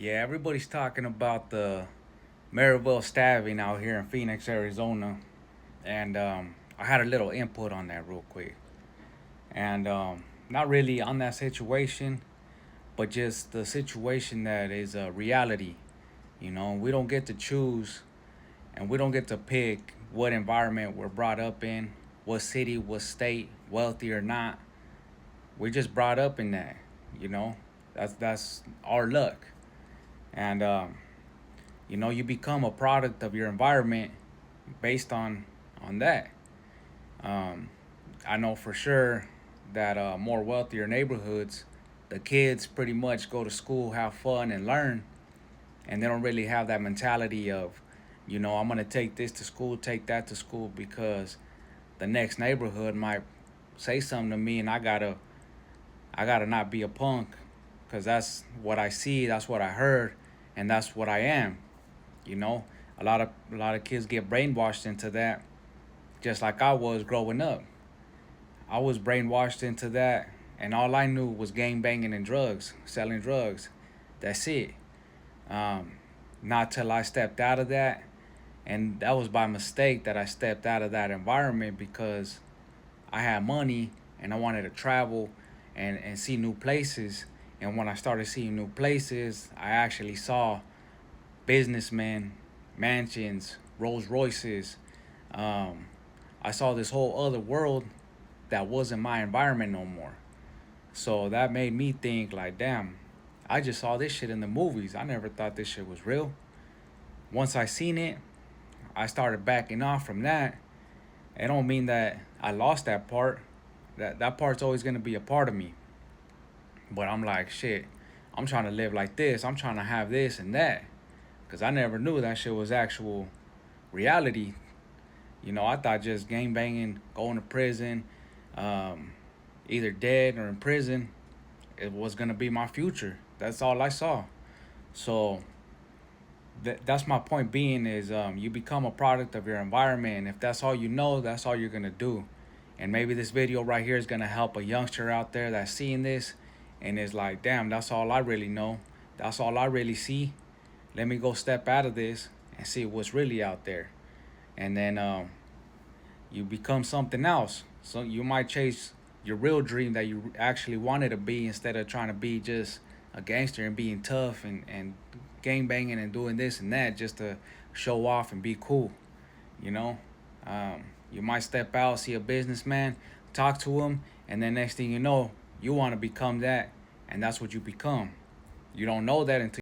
Yeah, everybody's talking about the Maryville stabbing out here in Phoenix, Arizona, and I had a little input on that real quick, and not really on that situation, but just the situation that is a reality. You know, we don't get to choose, and we don't get to pick what environment we're brought up in, what city, what state, wealthy or not. We're just brought up in that. You know, that's our luck, and you become a product of your environment based on that. um, I know for sure that more wealthier neighborhoods, the kids pretty much go to school, have fun, and learn, and they don't really have that mentality of, I'm gonna take this to school, take that to school, because the next neighborhood might say something to me, and I gotta not be a punk, because that's what I see, that's what I heard, and that's what I am. You know, a lot of kids get brainwashed into that, just like I was growing up. I was brainwashed into that, and all I knew was gang banging and drugs, selling drugs. That's it. Um, Not till I stepped out of that, and that was by mistake that I stepped out of that environment because I had money and I wanted to travel and see new places. And when I started seeing new places, I actually saw businessmen, mansions, Rolls Royces. Um, I saw this whole other world that wasn't my environment no more. So that made me think like, damn, I just saw this shit in the movies. I never thought this shit was real. Once I seen it, I started backing off from that. It don't mean that I lost that part. That part's always gonna be a part of me. But I'm like, shit, I'm trying to live like this. I'm trying to have this and that. Cause I never knew that shit was actual reality. I thought just gang banging, going to prison, um, either dead or in prison, it was gonna be my future. That's all I saw. So that's my point. Being is you become a product of your environment, and if that's all you know, that's all you're gonna do. And maybe this video right here is gonna help a youngster out there that's seeing this, and is like, damn, that's all I really know. That's all I really see. Let me go step out of this and see what's really out there. And then you become something else. So you might chase your real dream that you actually wanted to be, instead of trying to be just a gangster and being tough and gang banging and doing this and that just to show off and be cool. You know, you might step out, see a businessman, talk to him, and then next thing you know, you want to become that, and that's what you become. You don't know that until